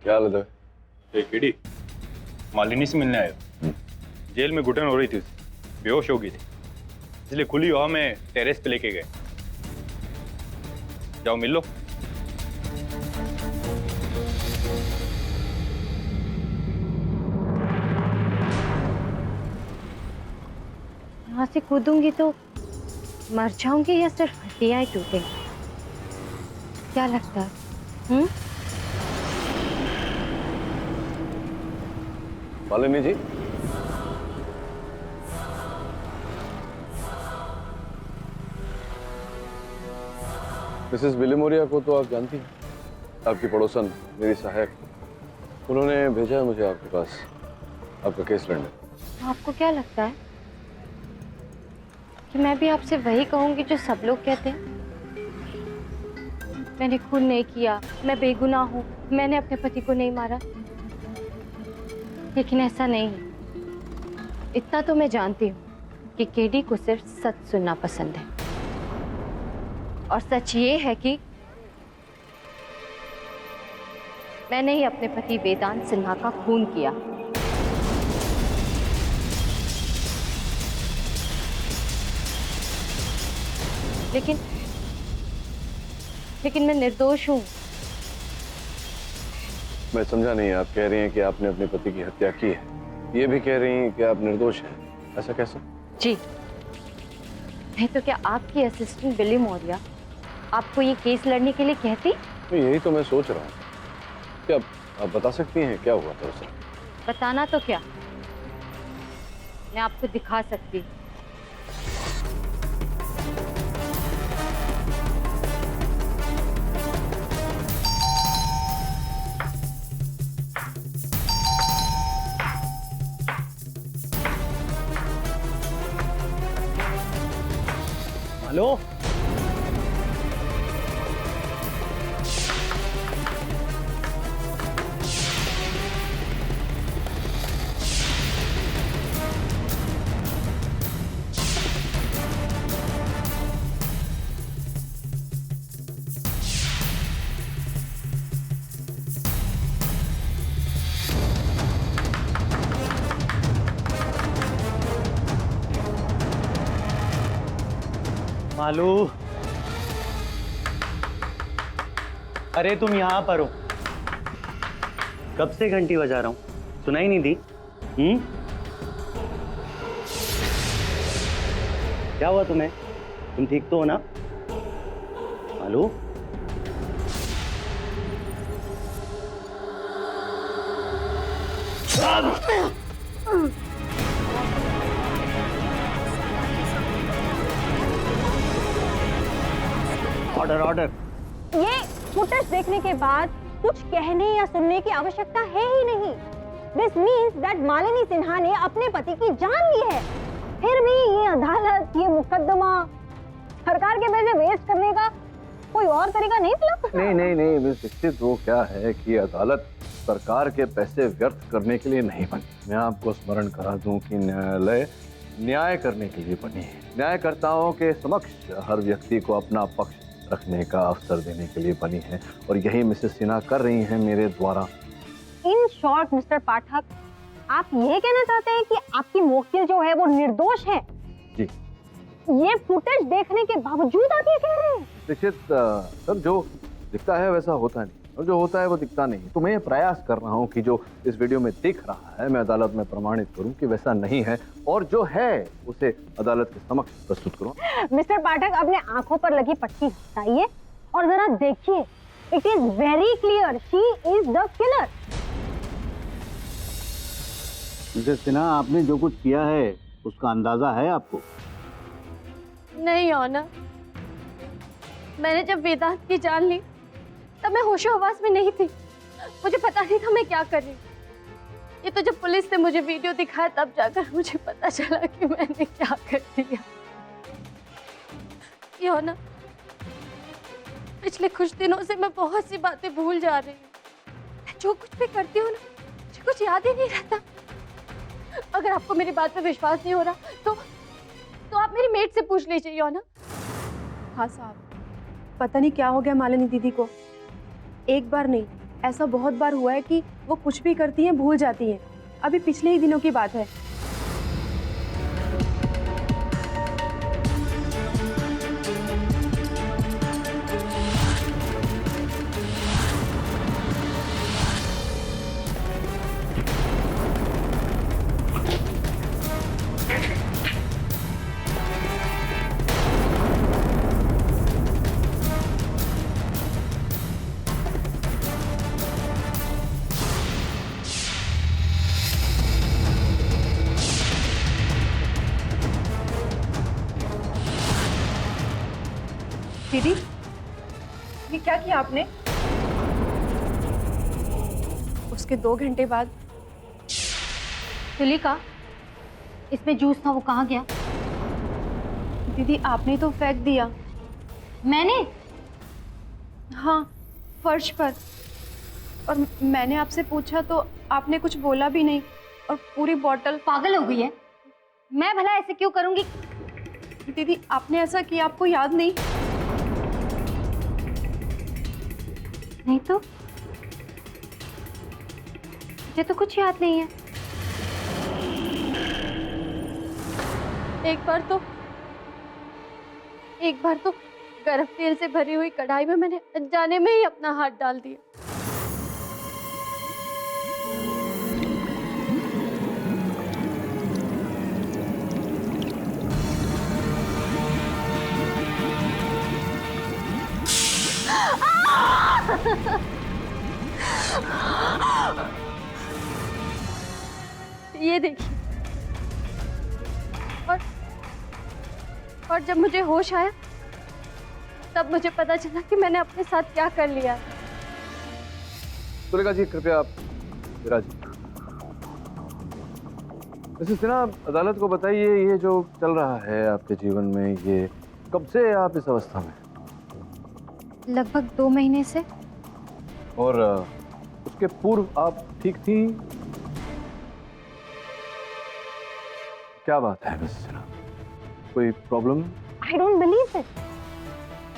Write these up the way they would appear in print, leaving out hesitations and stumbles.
क्या हालत है? एक कीड़ी मालिनी से मिलने आया। जेल में घुटन हो रही थी, बेहोश हो गई थी, इसलिए खुली हवा में टेरेस पे लेके गए। जाओ मिल लो। यहाँ से कूदूंगी तो मर जाऊंगी या सिर्फ हड्डियां ही टूटेंगी? क्या लगता है? मालिनी जी, मिसेस विलिमोरिया को तो आप जानती हैं, आपकी पड़ोसन, मेरी सहायक। उन्होंने भेजा है मुझे आपके पास आपका केस लड़ने। आपको क्या लगता है कि मैं भी आपसे वही कहूंगी जो सब लोग कहते हैं? मैंने खून नहीं किया, मैं बेगुनाह हूं, मैंने अपने पति को नहीं मारा। लेकिन ऐसा नहीं है। इतना तो मैं जानती हूँ कि केडी को सिर्फ सच सुनना पसंद है, और सच ये है कि मैंने ही अपने पति वेदांत सिन्हा का खून किया। लेकिन मैं निर्दोष हूं। मैं समझा नहीं, आप कह रही हैं कि आपने अपने पति की हत्या की है, ये भी कह रही हैं कि आप निर्दोष हैं, ऐसा कैसे? जी नहीं तो क्या आपकी असिस्टेंट बिली मौर्य आपको ये केस लड़ने के लिए कहती? तो यही तो मैं सोच रहा हूँ। क्या आप बता सकती हैं क्या हुआ था उसे? बताना तो क्या, मैं आपको दिखा सकती हूँ। हेलो, मालू, अरे तुम यहाँ पर हो? कब से घंटी बजा रहा हूँ, सुनाई नहीं दी? क्या हुआ तुम्हें? तुम ठीक तो हो ना मालू? Order order. ये फुटेज देखने के बाद कुछ कहने या सुनने की आवश्यकता है ही नहीं। This means that Malini Sinha ने अपने पति की जान ली है। फिर भी ये अदालत, ये मुकदमा, सरकार के पैसे वेस्ट करने का कोई और तरीका नहीं मिला? नहीं मिस दीक्षित, वो क्या है कि अदालत सरकार के पैसे व्यर्थ करने के लिए नहीं बनी। मैं आपको स्मरण करा दूं कि न्यायालय न्याय करने के लिए बनी है। न्यायकर्ताओं के समक्ष हर व्यक्ति को अपना पक्ष रखने का अवसर देने के लिए बनी है, और यही मिसेस सिन्हा कर रही हैं मेरे द्वारा। इन शॉर्ट मिस्टर पाठक, आप ये कहना चाहते हैं कि आपकी वकील जो है वो निर्दोष है? जी। ये फुटेज देखने के बावजूद आप ये कह रहे हैं? दीक्षित सर, जो दिखता है वैसा होता नहीं, और जो होता है वो दिखता नहीं। तो मैं ये प्रयास कर रहा हूँ कि जो इस वीडियो में दिख रहा है मैं अदालत में प्रमाणित करूँ कि वैसा नहीं है, और जो है उसे अदालत के समक्ष प्रस्तुत करूँ। मिस्टर पाठक, अपने आंखों पर लगी पट्टी हटाइए और जरा देखिए। It is very clear, she is the killer. Mrs Sinha, आपने जो कुछ किया है उसका अंदाजा है आपको? नहीं ऑनर, मैंने जब वेदांत की जान ली तब मैं होशो हवास में नहीं थी। मुझे पता नहीं था मैं क्या कर रही। ये तो जब पुलिस ने मुझे वीडियो दिखाया तब जाकर मुझे पता चला कि मैंने क्या कर दिया। ये ऑनर, पिछले कुछ दिनों से मैं बहुत सी बातें भूल जा रही हूँ। जो कुछ भी करती हूँ ना, मुझे कुछ याद ही नहीं रहता। अगर आपको मेरी बात पे विश्वास नहीं हो रहा तो आप मेरी मेट से पूछ लीजिए ऑनर। हाँ साहब, पता नहीं क्या हो गया मालिनी दीदी को। एक बार नहीं ऐसा बहुत बार हुआ है कि वो कुछ भी करती हैं भूल जाती हैं। अभी पिछले ही दिनों की बात है। दीदी, ये क्या किया आपने? उसके 2 घंटे बाद तुलिका, इसमें जूस था, वो कहाँ गया? दीदी आपने तो फेंक दिया। मैंने? हाँ, फर्श पर। और मैंने आपसे पूछा तो आपने कुछ बोला भी नहीं और पूरी बोतल। पागल हो गई है? मैं भला ऐसे क्यों करूंगी? दीदी आपने ऐसा किया, आपको याद नहीं? नहीं तो मुझे तो कुछ याद नहीं है। एक बार तो गरम तेल से भरी हुई कढ़ाई में मैंने अनजाने में ही अपना हाथ डाल दिया। ये देखिए। और जब मुझे होश आया तब मुझे पता चला कि मैंने अपने साथ क्या कर लिया है। तुलिका जी कृपया आप विराजिए। मिसेस सिन्हा, अदालत को बताइए ये जो चल रहा है आपके जीवन में, ये कब से आप इस अवस्था में? लगभग 2 महीने से। और उसके पूर्व आप ठीक थी? क्या बात है मिसेस सिन्हा, कोई problem? I don't believe it.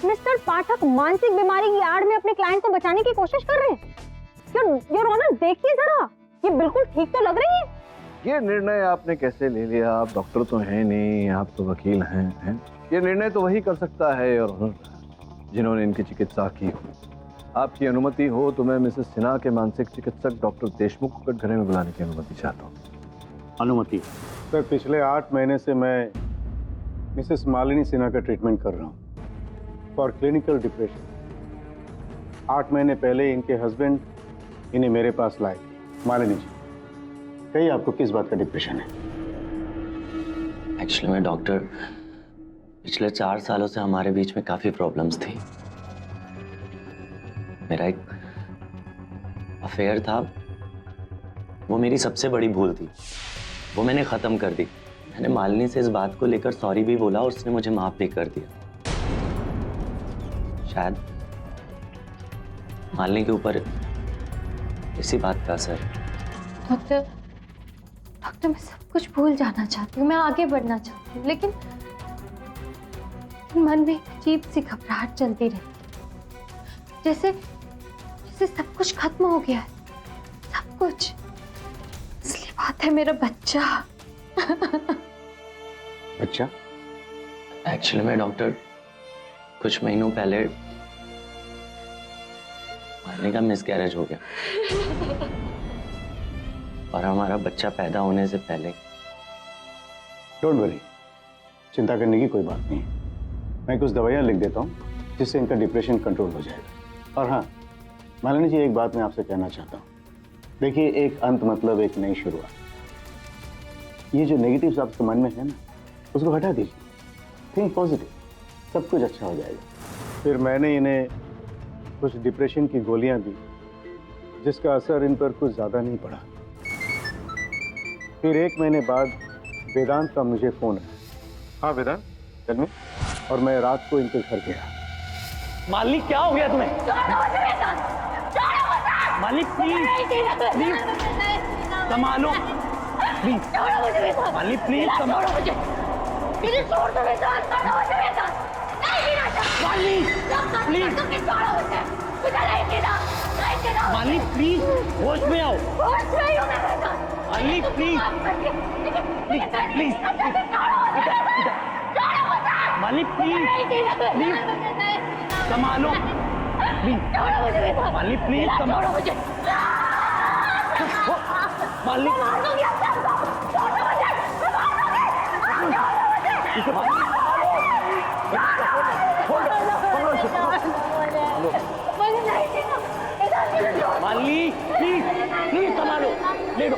Mr Pathak मानसिक बीमारी की आड़ में अपने क्लाइंट को बचाने की कोशिश कर रहे हैं। योर ऑनर, देखिए जरा, ये बिल्कुल ठीक तो लग रही है। ये निर्णय आपने कैसे ले लिया? आप डॉक्टर तो हैं नहीं, आप तो वकील हैं। ये निर्णय तो वही कर सकता है योर ऑनर जिन्होंने इनकी चिकित्सा की हो। आपकी अनुमति हो तो मैं मिसेस सिन्हा के मानसिक चिकित्सक डॉक्टर देशमुख को कटघरे में बुलाने की अनुमति चाहता हूँ। अनुमति? सर, पिछले 8 महीने से मैं मिसेस मालिनी सिन्हा का ट्रीटमेंट कर रहा हूँ फॉर क्लिनिकल डिप्रेशन। 8 महीने पहले इनके हस्बैंड इन्हें मेरे पास लाए थे। मालिनी जी, कहिए आपको किस बात का डिप्रेशन है? एक्चुअली में डॉक्टर, पिछले 4 सालों से हमारे बीच में काफ़ी प्रॉब्लम्स थी। मेरा एक अफेयर था, वो मेरी सबसे बड़ी भूल थी, वो मैंने ख़त्म कर दी। मैंने मालिनी से इस बात को लेकर सॉरी भी बोला और उसने मुझे माफ़ भी कर दिया। शायद मालिनी के ऊपर इसी बात का असर। डॉक्टर, मैं सब कुछ भूल जाना चाहती हूँ, मैं आगे बढ़ना चाहती हूँ, लेकिन मन में एक अजीब सी घबराहट चलती रहती, जैसे सब कुछ खत्म हो गया है, सब कुछ। असली बात है मेरा बच्चा। अच्छा? एक्चुअली में डॉक्टर, कुछ महीनों पहले मालिनी का मिसकैरेज हो गया और हमारा बच्चा पैदा होने से पहले। डोंट वरी, चिंता करने की कोई बात नहीं। मैं कुछ दवाइयाँ लिख देता हूँ जिससे इनका डिप्रेशन कंट्रोल हो जाएगा। और हाँ मालिनी जी, एक बात मैं आपसे कहना चाहता हूँ। देखिए, एक अंत मतलब एक नई शुरुआत। ये जो नेगेटिव आपके मन में है ना, उसको हटा दीजिए। थिंक पॉजिटिव, सब कुछ अच्छा हो जाएगा। फिर मैंने इन्हें कुछ डिप्रेशन की गोलियां दी जिसका असर इन पर कुछ ज़्यादा नहीं पड़ा। फिर 1 महीने बाद वेदांत का मुझे फोन आया। हाँ वेदांत, चल में। और मैं रात को इनके घर गया। मालिनी, क्या हो गया तुम्हें? मालिनी प्लीज संभालो, प्लीज। मालिनी प्लीज संभालो मुझे। मालिनी प्लीज। मालिनी प्लीज होश में आओ। होश में ही हूँ मैं बेटा। Malini please please Malini please संभालो। मालिनी प्लीज संभालो मुझे। मालिनी प्लीज प्लीज संभालो। ले लो।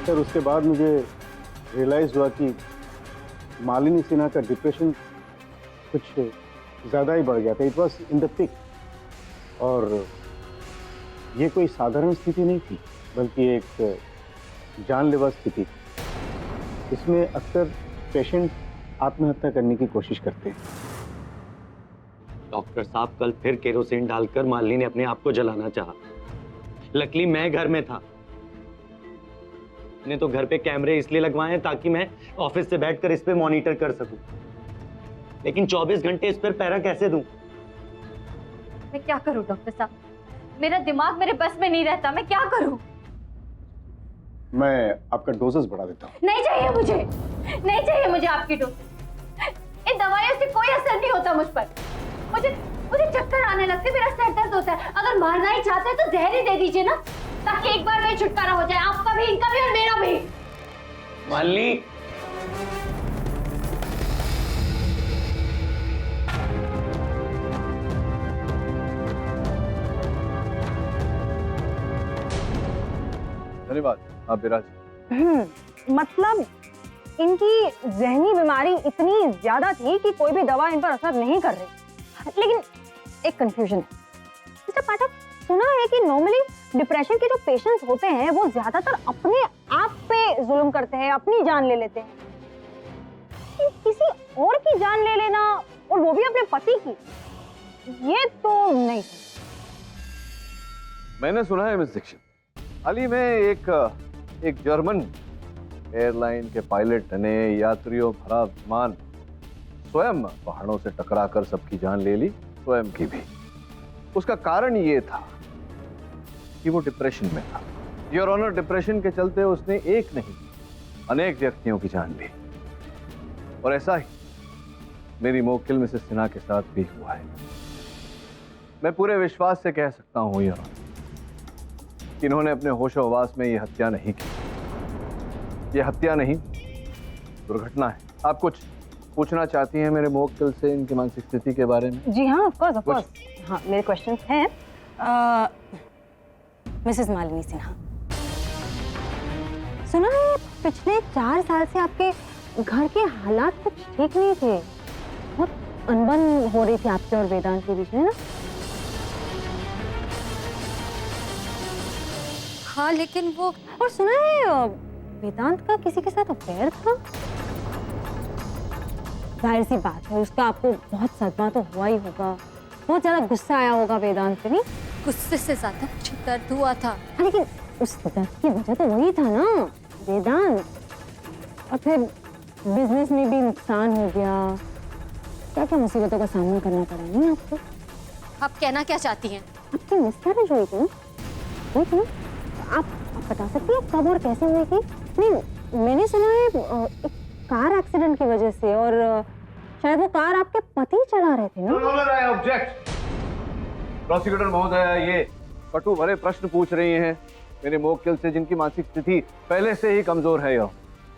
सर उसके बाद मुझे रियलाइज़ हुआ कि मालिनी सिन्हा का डिप्रेशन कुछ ज़्यादा ही बढ़ गया था। It was in the peak. और ये कोई साधारण स्थिति नहीं थी, बल्कि एक जानलेवा स्थिति। इसमें अक्सर पेशेंट आत्महत्या करने की कोशिश करते हैं। डॉक्टर साहब कल फिर केरोसिन डालकर मालिनी ने अपने आप को जलाना चाहा। लकीली मैं घर में था। मैंने तो घर पे कैमरे इसलिए लगवाए हैं ताकि मैं ऑफिस से बैठकर इस पे मॉनिटर कर सकूं। लेकिन 24 घंटे इस पर पैरा कैसे दूं? मैं क्या करूं डॉक्टर साहब? मेरा दिमाग मेरे बस में नहीं रहता। मैं क्या करूं? मैं आपका डोजेस बढ़ा देता हूँ। नहीं चाहिए मुझे, नहीं चाहिए मुझे आपकी डोज। इन दवाइयों से कोई असर नहीं होता मुझ पर। मुझे चक्कर आने लगते, मेरा सर दर्द होता है। अगर मारना ही चाहते हैं तो जहर ही दे दीजिए ना, ताकि एक बार में छुटकारा हो जाए, आपका भी, इनका भी और मेरा भी। मालिनी धन्यवाद आप विराज। मतलब इनकी जहनी बीमारी इतनी ज्यादा थी कि कोई भी दवा इन पर असर नहीं कर रही। लेकिन एक कंफ्यूजन है मिस्टर पाठक, सुना है कि नॉर्मली डिप्रेशन के जो पेशेंट्स होते हैं वो ज्यादातर अपने आप पे जुल्म करते हैं, अपनी जान ले लेते हैं। किसी और की जान ले लेना, और वो भी अपने पति की, ये तो नहीं। मैंने सुना है मिस दीक्षित, हाल ही में एक जर्मन एयरलाइन के पायलट ने यात्रियों भरा विमान स्वयं पहाड़ों से टकराकर सबकी जान ले ली, स्वयं की भी। उसका कारण ये था कि वो डिप्रेशन में था। योर ऑनर, डिप्रेशन के चलते उसने एक नहीं अनेक व्यक्तियों की जान ली। और ऐसा ही मेरी मोक्किल मिसेस सिन्हा के साथ भी हुआ है। मैं पूरे विश्वास से कह सकता हूं योर ऑनर कि इन्होंने अपने होशो-हवास में ये हत्या नहीं की। ये हत्या नहीं, दुर्घटना है। आप कुछ पूछना चाहती हैं मेरे मोक्किल से इनकी मानसिक स्थिति के बारे में? जी हाँ, ऑफ कोर्स। हाँ, मेरे क्वेश्चंस हैं। मिसेस मालिनी सिन्हा, सुना है पिछले 4 साल से आपके घर के हालात कुछ ठीक नहीं थे। बहुत अनबन हो रही थी आपके और वेदांत के बीच में ना? हाँ, लेकिन वो, और सुना है वेदांत का किसी के साथ अफेयर था। जाहिर सी बात है, उसका आपको बहुत सदमा तो हुआ ही होगा। बहुत ज्यादा गुस्सा आया होगा वेदांत पे। नहीं, गुस्से से ज्यादा मुझे दर्द हुआ था। हाँ, लेकिन उस दर्द की वजह तो वही था ना, वेदांत। और फिर बिजनेस में भी नुकसान हो गया। क्या क्या मुसीबतों का सामना करना पड़ा नहीं आपको? आप कहना क्या चाहती हैं? आपकी मिसकैरेज हुई थी ना? हुई थी ना? आप बता सकती हैं कब और कैसे हुई थी? नहीं, मैंने सुना है एक कार एक्सीडेंट की वजह से, और शायद वो कार आपके पति चला रहे थे ना? I object. प्रोसिक्यूटर महोदय, ये कटु भरे प्रश्न पूछ रही हैं मेरे मोक्किल से, जिनकी मानसिक स्थिति पहले से ही कमजोर है। यह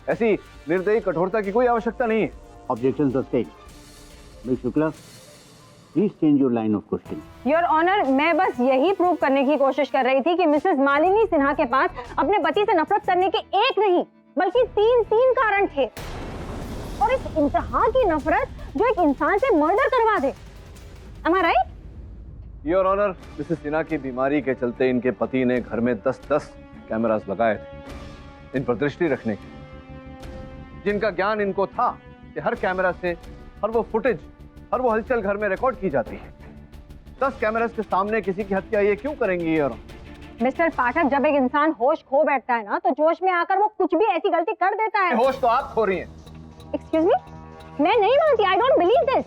ऐसी निर्दयी कठोरता की कोई आवश्यकता नहीं है। Objection sustained. Miss Shukla, please change your line of question. Your honour, मैं बस यही प्रूव करने की कोशिश कर रही थी कि मिसेस मालिनी सिन्हा के पास अपने पति से नफरत करने के एक नहीं बल्कि तीन कारण थे। और इस इंतहा की नफरत जो एक इंसान से मर्डर करवा दे। Am I right? Your honour, Mrs Sinha की बीमारी के चलते इनके पति ने घर में 10-10 कैमरास लगाए थे। इन पर दृष्टि रखने के लिए, जिनका ज्ञान इनको था कि हर कैमरा से हर वो फुटेज, हर वो हलचल घर में रिकॉर्ड की जाती है। 10 कैमरास के सामने किसी की हत्या ये क्यों करेंगी? और मिस्टर पाठक, जब एक इंसान होश खो बैठता है ना, तो जोश में आकर वो कुछ भी ऐसी गलती कर देता है। होश तो आप खो रही हैं। एक्सक्यूज मी, मैं नहीं मानती। आई डोंट बिलीव दिस।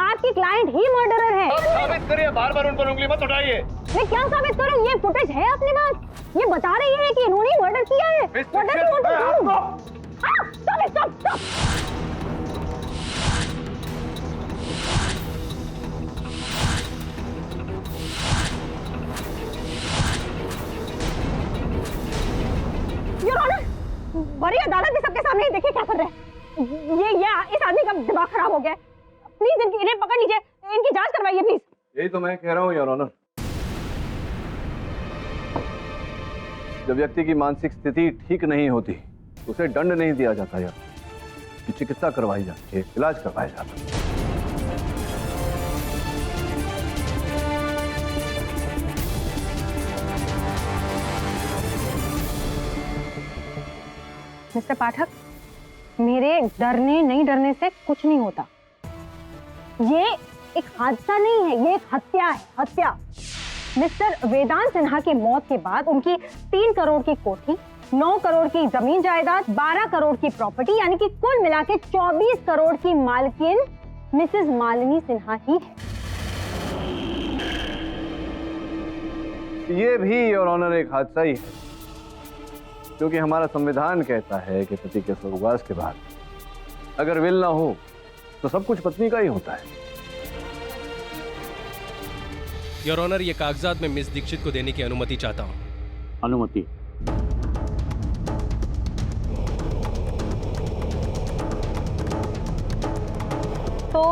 आपकी क्लाइंट ही मर्डरर है। साबित करिए, बार-बार उन पर उंगली मत उठाइए। मैं क्या साबित करूं? ये फुटेज है अपने पास, ये बता रही है कि इन्होंने मर्डर किया है। योर ऑनर, बड़ी अदालत में सबके सामने देखिए क्या कर रहे हैं। ये इस आदमी का दिमाग खराब हो गया है। प्लीज इन्हें पकड़ लीजिए, इनकी जांच करवाइए प्लीज। यही तो मैं कह रहा हूँ योर ऑनर। जब व्यक्ति की मानसिक स्थिति ठीक नहीं होती तो उसे दंड नहीं दिया जाता यार, कि चिकित्सा करवाई जाती है, इलाज करवाया जाता है। मिस्टर पाठक, मेरे डरने नहीं डरने से कुछ नहीं होता। ये एक हादसा नहीं है, ये एक हत्या है, हत्या। मिस्टर वेदांत सिन्हा की मौत के बाद उनकी 3 करोड़ की कोठी, 9 करोड़ की जमीन जायदाद, 12 करोड़ की प्रॉपर्टी, यानी कि कुल मिला के 24 करोड़ की मालकिन मिसेस मालिनी सिन्हा ही है। ये भी योर ऑनर एक हादसा ही है, क्योंकि हमारा संविधान कहता है कि पति के स्वर्गवास के बाद अगर विल ना हो तो सब कुछ पत्नी का ही होता है। योर ऑनर, ये कागजात में मिस दीक्षित को देने की अनुमति चाहता हूँ। अनुमति? तो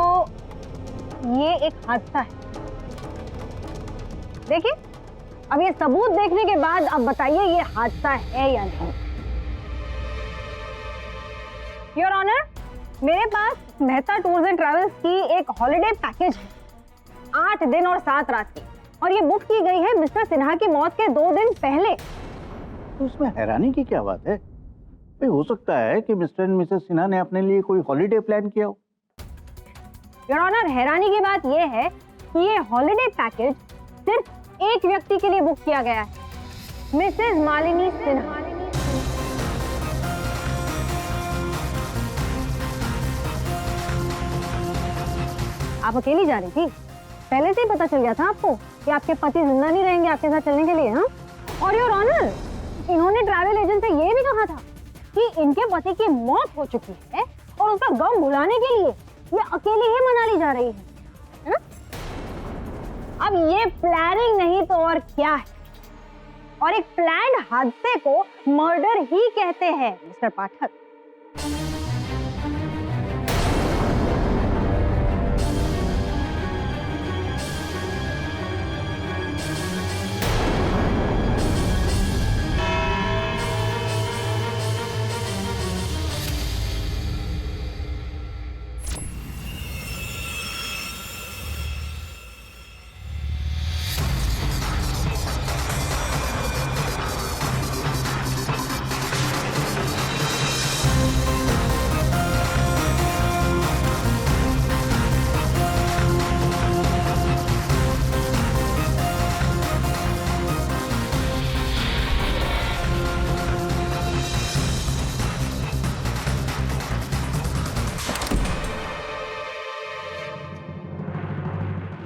ये एक हादसा है। देखिए, अब ये सबूत देखने के बाद अब बताइए ये हादसा है या नहीं। योर ऑनर, मेरे पास मेहता टूर्स एंड ट्रैवल्स की एक हॉलिडे पैकेज है, 8 दिन और 7 रात की, और ये बुक की गई है मिस्टर सिन्हा की मौत के 2 दिन पहले। तो उसमें हैरानी की क्या बात है? भाई, हो सकता है कि मिस्टर एंड मिसेस सिन्हा ने अपने लिए कोई हॉलिडे प्लान किया हो। योर ऑनर, हैरानी की बात यह है कि ये हॉलिडे पैकेज सिर्फ एक व्यक्ति के लिए बुक किया गया है, मिसेस मालिनी सिन्हा। आप अकेली जा रही थी? पहले से ही पता चल गया था आपको कि आपके पति जिंदा नहीं रहेंगे आपके साथ चलने के लिए, हाँ? और योर ऑनर, इन्होंने ट्रैवल एजेंट से ये भी कहा था कि इनके पति की मौत हो चुकी है और उसका गम भुलाने के लिए ये अकेले ही मनाली जा रही है, हाँ? अब ये प्लानिंग नहीं तो और क्या है? और एक प्लान्ड हादसे को मर्डर ही कहते हैं मिस्टर पाठक।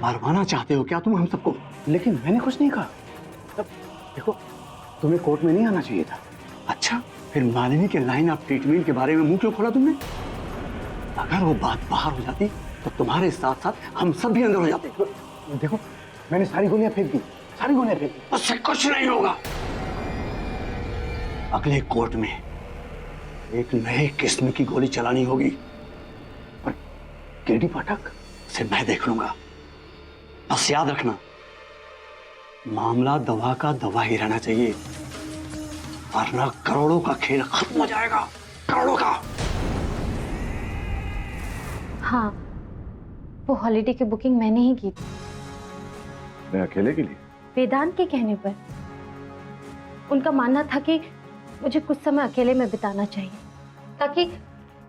मारवाना चाहते हो क्या तुम हम सबको? लेकिन मैंने कुछ नहीं कहा। तब देखो, तुम्हें कोर्ट में नहीं आना चाहिए था। अच्छा, फिर मालिनी के लाइन ऑफ ट्रीटमेंट के बारे में मुंह क्यों खोला तुमने? अगर वो बात बाहर हो जाती तो तुम्हारे साथ साथ हम सब भी अंदर हो जाते। देखो, मैंने सारी गोलियां फेंक दी, सारी गोलियां फेंक दी। उससे कुछ नहीं होगा। अगले कोर्ट में एक नए किस्म की गोली चलानी होगी, पर केडी पाठक से मैं देख लूंगा। बस याद रखना, मामला दवा का दवा ही रहना चाहिए, वरना करोड़ों का खेल खत्म हो जाएगा, करोड़ों का। हाँ, वो हॉलिडे की बुकिंग मैंने ही की थी। मैं अकेले के लिए? वेदांत के कहने पर। उनका मानना था कि मुझे कुछ समय अकेले में बिताना चाहिए ताकि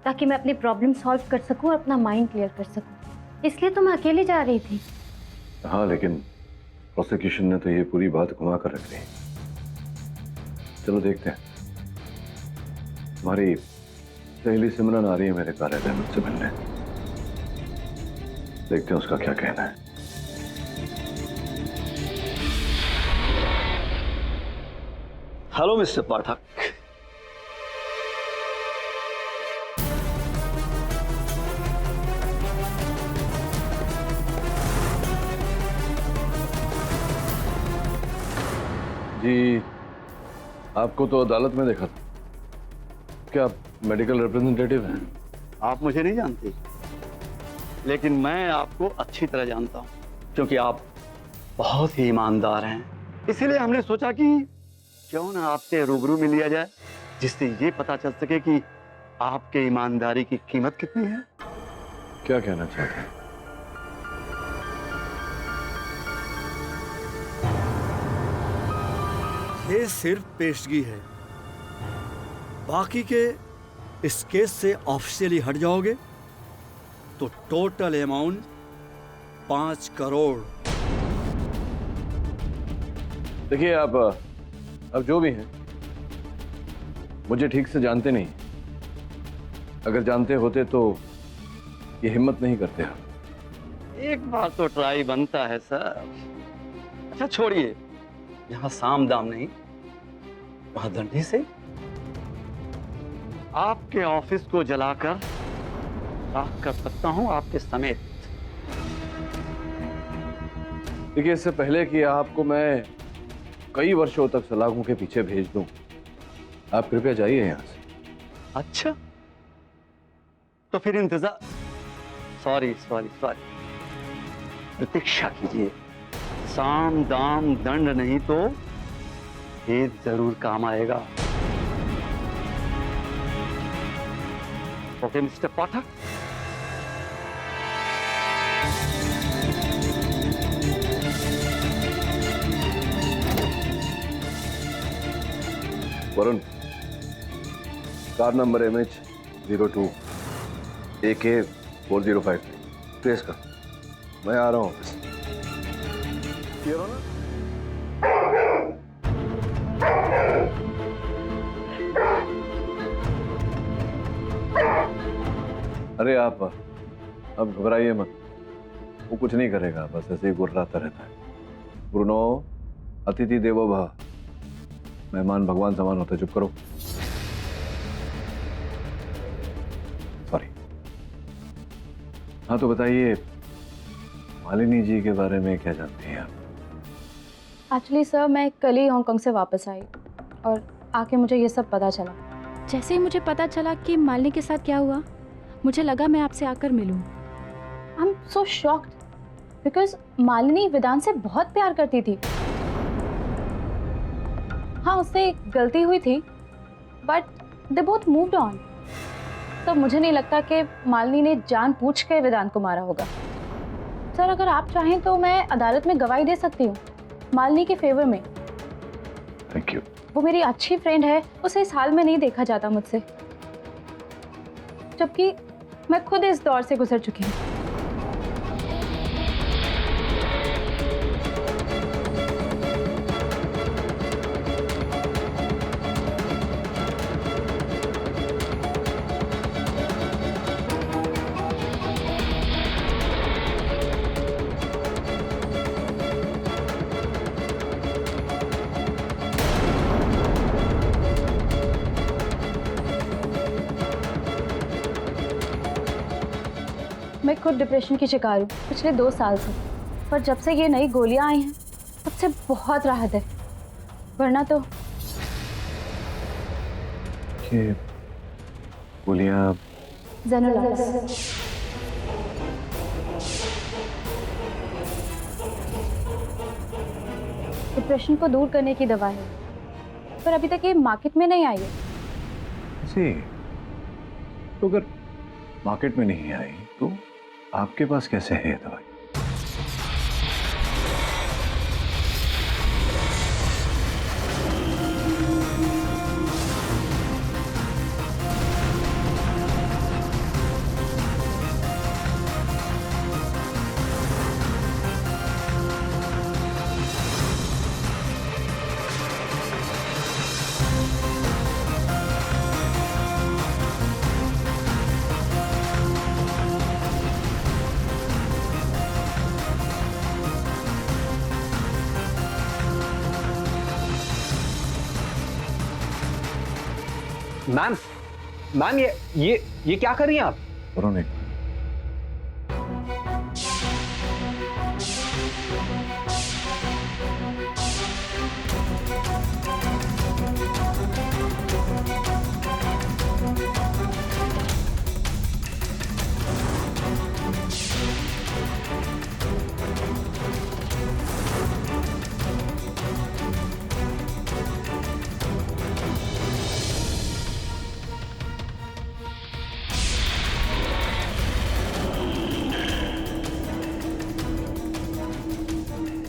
ताकि मैं अपनी प्रॉब्लम सॉल्व कर सकूं और अपना माइंड क्लियर कर सकूं। इसलिए तो मैं अकेली जा रही थी। हाँ, लेकिन प्रोसिक्यूशन ने तो ये पूरी बात घुमा कर रख दी। चलो देखते हैं। तुम्हारी सहेली सिमरन आ रही है मेरे कार्यालय मुझसे मिलने। देखते हैं उसका क्या कहना है। हेलो मिस्टर पाठक। जी, आपको तो अदालत में देखा था। क्या आप मेडिकल रिप्रेजेंटेटिव हैं? आप मुझे नहीं जानते, लेकिन मैं आपको अच्छी तरह जानता हूं, क्योंकि आप बहुत ही ईमानदार हैं। इसीलिए हमने सोचा कि क्यों ना आपसे रूबरू मिल लिया जाए, जिससे ये पता चल सके कि आपके ईमानदारी की कीमत कितनी है। क्या कहना चाहते हैं? ये सिर्फ पेशगी है। बाकी के इस केस से ऑफिशियली हट जाओगे तो टोटल अमाउंट 5 करोड़। देखिए, आप अब जो भी हैं, मुझे ठीक से जानते नहीं। अगर जानते होते तो ये हिम्मत नहीं करते हम। एक बार तो ट्राई बनता है सर। अच्छा छोड़िए, यहाँ साम दाम नहीं, वहां डंडे से आपके ऑफिस को जलाकर राख कर सकता हूं, आपके समेत। देखिए, इससे पहले कि आपको मैं कई वर्षों तक सलाखों के पीछे भेज दूं, आप कृपया जाइए यहां से। अच्छा, तो फिर इंतजार, सॉरी सॉरी सॉरी, प्रतीक्षा कीजिए। साम दाम दंड नहीं तो ये जरूर काम आएगा। Okay Mr Pathak. Varun, car number MH02 AK 405 trace कर। मैं आ रहा हूं ऑफिस। अरे आप अब घबराइए मत, वो कुछ नहीं करेगा, बस ऐसे ही गुर्राता रहता है। ब्रूनो, अतिथि देवो भव, मेहमान भगवान समान होते। चुप करो। सॉरी। हाँ, तो बताइए, मालिनी जी के बारे में क्या जानती हैं आप? एक्चुअली सर, मैं कल ही हांगकांग से वापस आई और आके मुझे ये सब पता चला। जैसे ही मुझे पता चला कि मालिनी के साथ क्या हुआ, मुझे लगा मैं आपसे आकर मिलूं। I am so shocked because Malini Vedant से बहुत प्यार करती थी। हाँ, उससे एक गलती हुई थी, but they both moved on. तब मुझे नहीं लगता कि मालिनी ने जानबूझ के वेदांत को मारा होगा। सर, अगर आप चाहें तो मैं अदालत में गवाही दे सकती हूँ मालिनी के फेवर में। Thank you. वो मेरी अच्छी फ्रेंड है, उसे इस हाल में नहीं देखा जाता मुझसे, जबकि मैं खुद इस दौर से गुजर चुकी हूँ। मैं खुद डिप्रेशन की शिकार हूँ पिछले 2 साल से, पर जब से ये नई गोलियां आई हैं तब से बहुत राहत है, वरना तो। ये गोलियां ज़ेनोलॉक्स। डिप्रेशन को दूर करने की दवा है, पर अभी तक ये मार्केट में नहीं आई है। जी, तो अगर मार्केट में नहीं आई तो आपके पास कैसे है ये दवाई? मैम मैम ये क्या कर रही हैं आप? वरुण एक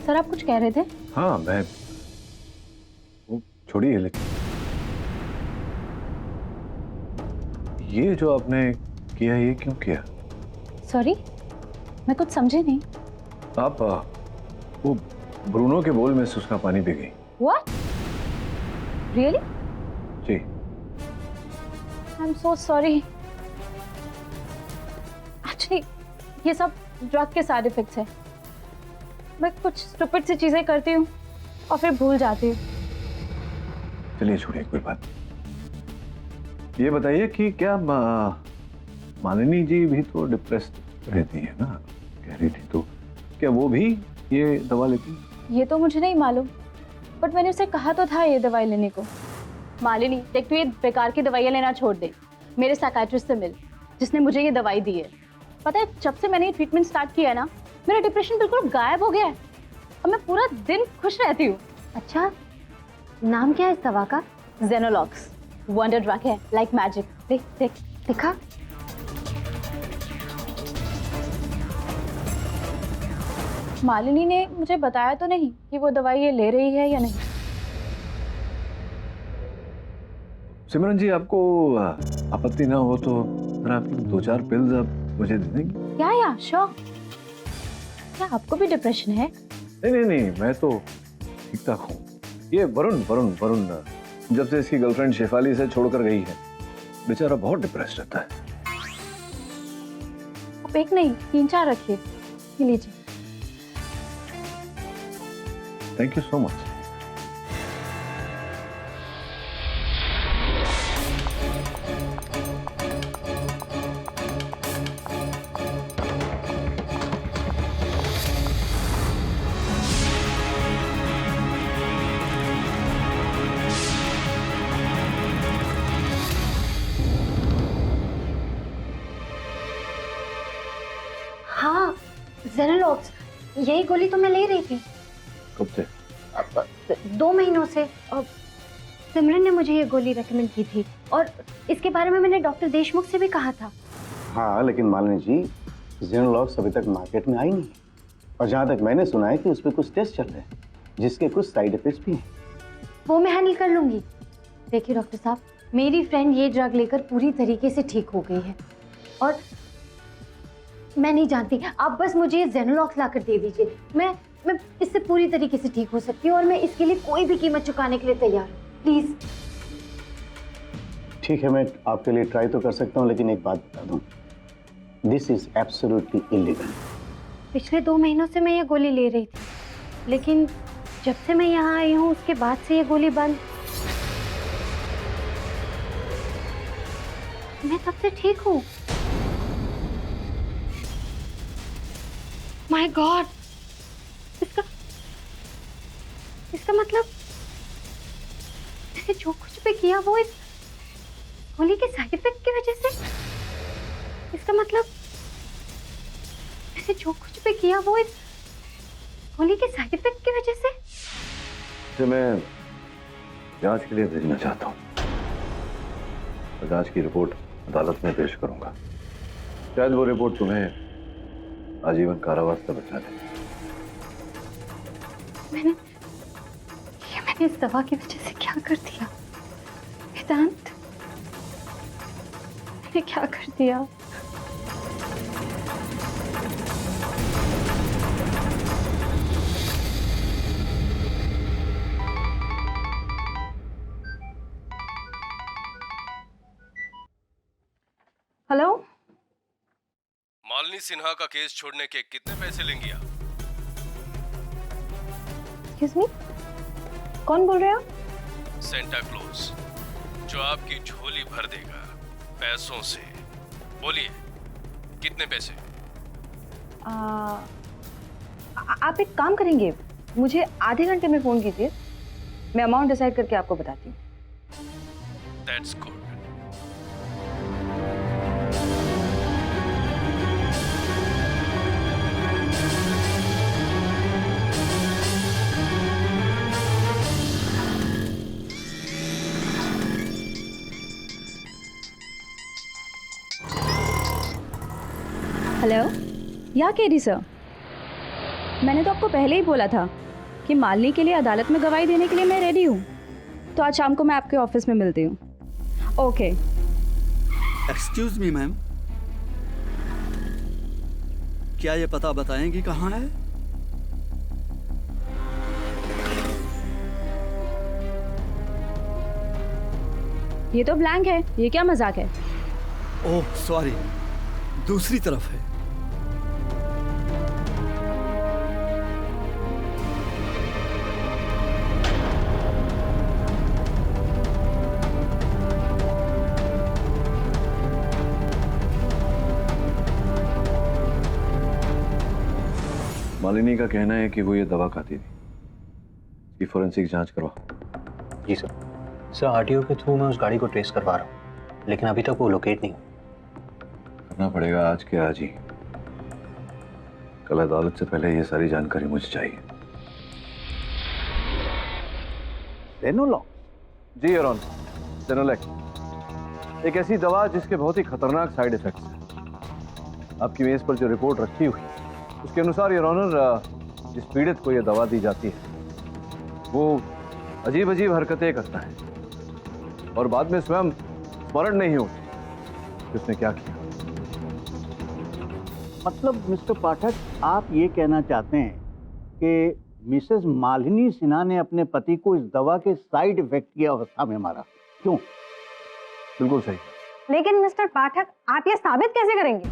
सर आप कुछ कह रहे थे? हाँ मैं वो छोड़िए, लेकिन ये जो आपने किया ये क्यों किया? सॉरी, मैं कुछ समझी नहीं। आप वो ब्रूनो के बोल में से उसका पानी पी गई। What? Really? Ji. I'm so sorry. Actually, ये सब ड्रग के साइड इफेक्ट्स है। मैं कुछ स्टूपिड सी चीजें करती हूँ और फिर भूल जाती हूँ। चलिए छोड़िए, कोई बात नहीं। ये बताइए कि क्या मालिनी जी भी तो डिप्रेस्ड रहती है ना, कह रही थी, तो क्या वो भी ये दवा लेती? ये तो मुझे नहीं मालूम, बट मैंने उसे कहा तो था ये दवाई लेने को। मालिनी देख, तू ये बेकार की दवाइयाँ लेना छोड़ दे, मेरे साइकियाट्रिस्ट से मिल जिसने मुझे ये दवाई दी है। पता है, जब से मैंने ये ट्रीटमेंट स्टार्ट किया है ना, मेरा डिप्रेशन बिल्कुल गायब हो गया है और मैं पूरा दिन खुश रहती हूँ। अच्छा, नाम क्या है इस दवा का? जेनोलॉक्स वंडर ड्रग है, लाइक मैजिक। देख देख दिखा। मालिनी ने मुझे बताया तो नहीं कि वो दवाई ये ले रही है या नहीं। सिमरन जी, आपको आपत्ति ना हो तो जरा आपकी 2-4 पिल्स आप मुझे दे देंगी? या श्योर। क्या आपको भी डिप्रेशन है? नहीं, मैं तो ठीक ठाक हूँ। ये वरुण जब से इसकी गर्लफ्रेंड शेफाली से छोड़कर गई है, बेचारा बहुत डिप्रेस्ड रहता है। आप एक नहीं 3-4 रखिए। ये लीजिए। Thank you so much. हाँ, जेनोलॉक्स, यही गोली तो मैं ले रही थी। कब से? 2 महीनों से। सिमरन ने मुझे ये गोली रेकमेंड की थी और इसके बारे में मैंने डॉक्टर देशमुख से भी कहा था। हाँ, लेकिन मालिनी जी, जेनोलॉक्स अभी तक मार्केट में आई नहीं है और जहाँ तक मैंने सुना है कि उस पर कुछ टेस्ट चल रहे हैं जिसके कुछ साइड इफेक्ट्स भी हैं। वो मैं हैंडल कर लूंगी। देखिए डॉक्टर साहब, मेरी फ्रेंड ये ड्रग लेकर पूरी तरीके से ठीक हो गई है और मैं नहीं जानती, आप बस मुझे ये जेनोलॉक्स लाकर दे दीजिए। मैं इससे पूरी तरीके से ठीक हो सकती हूँ और मैं इसके लिए कोई भी कीमत चुकाने के लिए तैयार हूँ। प्लीज। ठीक है, मैं आपके लिए ट्राई तो कर सकता हूँ, लेकिन एक बात बता दूँ, दिस इज एब्सोल्युटली इलीगल। पिछले 2 महीनों से मैं ये गोली ले रही थी, लेकिन जब से मैं यहाँ आई हूँ उसके बाद से ये गोली बंद। मैं तब से ठीक हूँ। माय गॉड, इसका मतलब मैंने जो कुछ भी किया वो इस गोली के साइड इफेक्ट की वजह से। इसका मतलब मैंने जो कुछ भी किया वो इस गोली के साइड इफेक्ट की वजह से। तो मैं जांच के लिए भेजना चाहता हूँ। तो जांच की रिपोर्ट अदालत में पेश करूंगा। शायद वो रिपोर्ट तुम्हें आजीवन कारावास से बचा ले। मैंने इस दवा की वजह से क्या कर दिया वेदांत? मैंने क्या कर दिया? हेलो, मालिनी सिन्हा का केस छोड़ने के कितने पैसे लेंगी आप? एक्सक्यूज मी, कौन बोल रहे हो? सेंटा क्लॉज, जो आपकी झोली भर देगा पैसों से। बोलिए कितने पैसे? आप एक काम करेंगे, मुझे आधे घंटे में फ़ोन कीजिए, मैं अमाउंट डिसाइड करके आपको बताती हूँ। That's good. हेलो, या केडी सर, मैंने तो आपको पहले ही बोला था कि मालिनी के लिए अदालत में गवाही देने के लिए मैं रेडी हूँ। तो आज शाम को मैं आपके ऑफिस में मिलती हूँ। ओके। एक्सक्यूज मी मैम, क्या ये पता बताएंगी कहाँ है? ये तो ब्लैंक है, ये क्या मजाक है? ओह सॉरी, दूसरी तरफ है। मालिनी का कहना है कि वो ये दवा खाती थी। इसकी फोरेंसिक जांच करवा। जी सर। सर आरटीओ के थ्रू मैं उस गाड़ी को ट्रेस करवा रहा हूँ, लेकिन अभी तक वो लोकेट नहीं हुआ। करना पड़ेगा आज के आज ही। कल अदालत से पहले ये सारी जानकारी मुझे चाहिए। जेनोलॉग? जी योर ऑनर, जेनोलेक्स एक ऐसी दवा जिसके बहुत ही खतरनाक साइड इफेक्ट्स हैं। आपकी मेज पर जो रिपोर्ट रखी हुई उसके अनुसार योर ऑनर, जिस पीड़ित को यह दवा दी जाती है वो अजीब अजीब हरकतें करता है और बाद में स्वयं स्मरण नहीं होती कि उसने क्या किया। मतलब मिस्टर पाठक, आप ये कहना चाहते हैं कि मिसेस मालिनी सिन्हा ने अपने पति को इस दवा के साइड इफेक्ट की अवस्था में मारा? क्यों? बिल्कुल सही। लेकिन मिस्टर पाठक, आप ये साबित कैसे करेंगे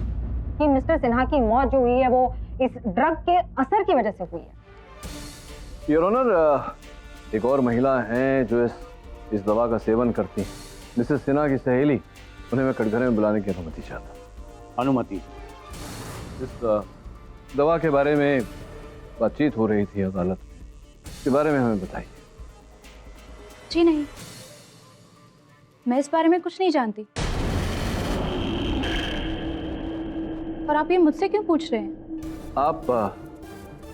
कि मिस्टर सिन्हा की मौत जो हुई है वो इस ड्रग के असर की वजह से हुई है? योर ऑनर, एक और महिला हैं जो इस दवा का सेवन करती हैं। मिसेस सिन्हा की सहेली, उन्हें मैं कटघरे में बुलाने की अनुमति चाहता हूँ। अनुमति? इस दवा के बारे में बातचीत हो रही थी अदालत, इसके बारे में हमें बताइए। जी नहीं, मैं इस बारे में कुछ नहीं जानती। और आप ये मुझसे क्यों पूछ रहे हैं? आप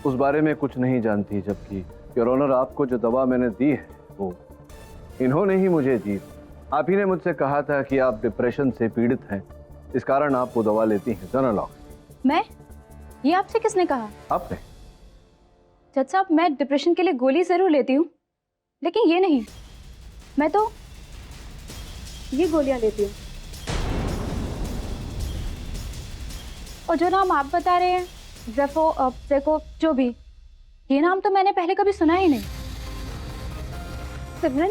उस बारे में कुछ नहीं जानती, जबकि योर ऑनर आपको जो दवा मैंने दी है वो इन्होंने ही मुझे दी। आप ही ने मुझसे कहा था कि आप डिप्रेशन से पीड़ित हैं, इस कारण आप वो दवा लेती हैं, जेनोलॉग। मैं? ये आपसे किसने कहा? आपने। जज साहब, मैं डिप्रेशन के लिए गोली जरूर लेती हूँ, लेकिन ये नहीं। मैं तो ये गोलियां लेती हूँ। और जो नाम आप बता रहे हैं, जेको, जो भी, ये नाम तो मैंने पहले कभी सुना ही नहीं। सिमरन,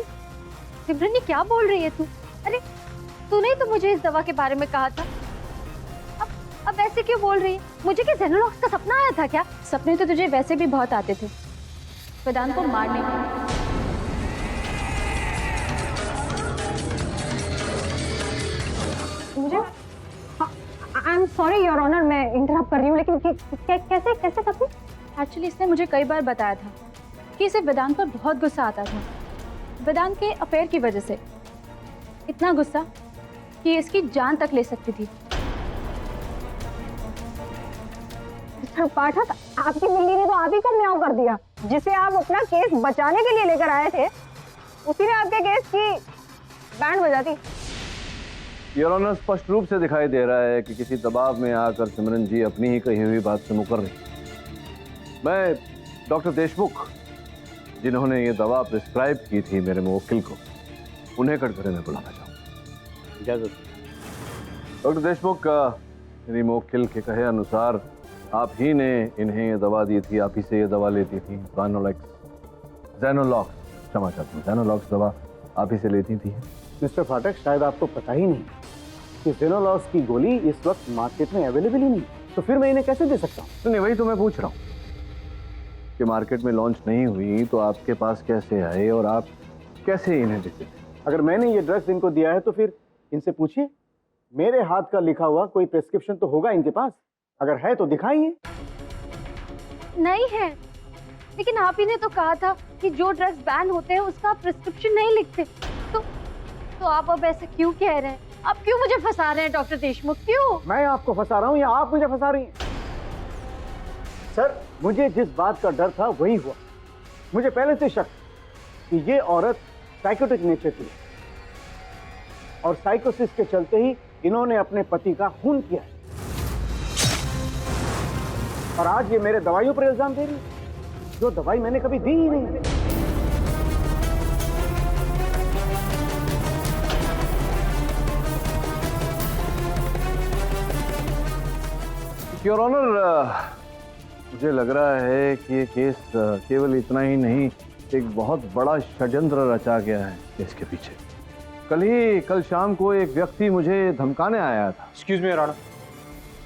सिमरन ये क्या बोल रही है तू? अरे तूने ही तो मुझे इस दवा के बारे में कहा था। अब ऐसे क्यों बोल रही है? मुझे क्या जेनोलॉक्स का सपना आया था क्या? सपने तो तुझे वैसे भी बहुत आते थे, वेदांत को मारने के। मुझे I am sorry your honour, मैं इंटरप्ट कर रही हूँ, लेकिन कैसे सपने? एक्चुअली इसने मुझे कई बार बताया था कि इसे वेदांत पर बहुत गुस्सा आता था, वेदांत के अफेयर की वजह से। इतना गुस्सा कि इसकी जान तक ले सकती थी। मिस्टर पाठक, आपकी बिल्ली ने तो आप ही को म्याऊं कर दिया। जिसे आप अपना केस बचाने के लिए लेकर आए थे, उसी ने आपके केस की बैंड बजा दी। योर ऑनर, स्पष्ट रूप से दिखाई दे रहा है कि किसी दबाव में आकर सिमरन जी अपनी ही कही हुई बात से मुकर रही। मैं डॉक्टर देशमुख, जिन्होंने ये दवा प्रिस्क्राइब की थी मेरे मुवक्किल को, उन्हें कटघरे में बुलाना चाहूँ। इजाजत? डॉक्टर देशमुख, मेरी मुवक्किल के कहे अनुसार आप ही ने इन्हें ये दवा दी थी, आप ही से ये दवा लेती थी। जेनोलॉक्स, क्षमा चाहता हूँ, जेनोलॉक्स दवा आप ही से लेती थी। मिस्टर फाटक, शायद आपको पता ही नहीं कि जेनोलॉक्स की गोली इस वक्त मार्केट में अवेलेबल ही नहीं, तो फिर मैं इन्हें कैसे दे सकता हूँ? नहीं, वही तो मैं पूछ रहा हूँ कि मार्केट में लॉन्च नहीं हुई तो आपके पास कैसे आए और आप कैसे इन्हें देते थे? अगर मैंने ये ड्रग्स इनको दिया है तो फिर इनसे पूछिए, मेरे हाथ का लिखा हुआ कोई प्रिस्क्रिप्शन तो होगा इनके पास। अगर है तो दिखाइए। नहीं है, लेकिन आप ही ने तो कहा था कि जो ड्रग्स बैन होते हैं उसका प्रिस्क्रिप्शन नहीं लिखते। तो आप अब ऐसा क्यों कह रहे हैं? आप क्यों मुझे फंसा रहे हैं डॉक्टर देशमुख? क्यों? मैं आपको फंसा रहा हूं या आप मुझे फंसा रही हैं? सर, मुझे जिस बात का डर था वही हुआ। मुझे पहले से शक कि ये औरत साइकोटिक नेचर की है और साइकोसिस के चलते ही इन्होंने अपने पति का खून किया है। और आज ये मेरे दवाइयों पर इल्जाम दे रही है, जो दवाई मैंने कभी दी ही नहीं। योर ऑनर, मुझे लग रहा है कि ये केस केवल इतना ही नहीं, एक बहुत बड़ा षड्यंत्र रचा गया है इसके पीछे। कल शाम को एक व्यक्ति मुझे धमकाने आया था। एक्सक्यूज मी योर ऑनर,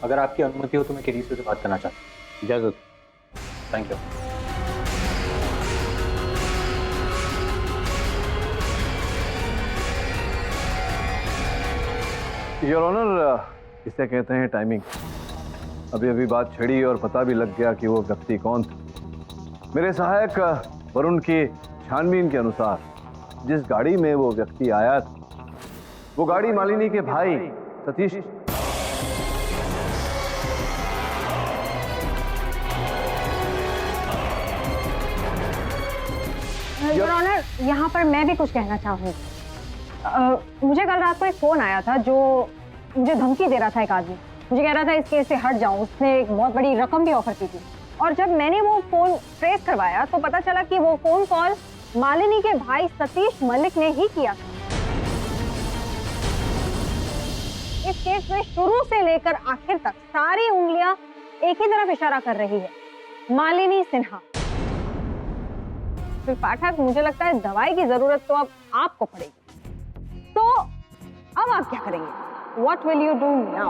अगर आपकी अनुमति हो तो मैं किसी से बात करना चाहता हूँ। इजाजत। Thank you. योर ऑनर, इसे कहते हैं टाइमिंग। अभी बात छिड़ी और पता भी लग गया कि वो व्यक्ति कौन था। मेरे सहायक वरुण की छानबीन के अनुसार जिस गाड़ी में वो व्यक्ति आया था, वो गाड़ी मालिनी के भाई सतीश। योर ऑनर, यहाँ पर मैं भी कुछ कहना चाहूँगी। मुझे कल रात को एक फोन आया था जो मुझे धमकी दे रहा था। एक आदमी मुझे कह रहा था इस केस से हट जाऊं। उसने एक बहुत बड़ी रकम भी ऑफर की थी और जब मैंने वो फोन ट्रेस करवाया तो पता चला कि वो फोन कॉल मालिनी के भाई सतीश मलिक ने ही किया था। इस केस में शुरू से लेकर आखिर तक सारी उंगलियां एक ही तरफ इशारा कर रही है, मालिनी सिन्हा। फिर पाठक, मुझे लगता है दवाई की जरूरत तो अब आपको पड़ेगी। तो अब आप क्या करेंगे? What will you do now?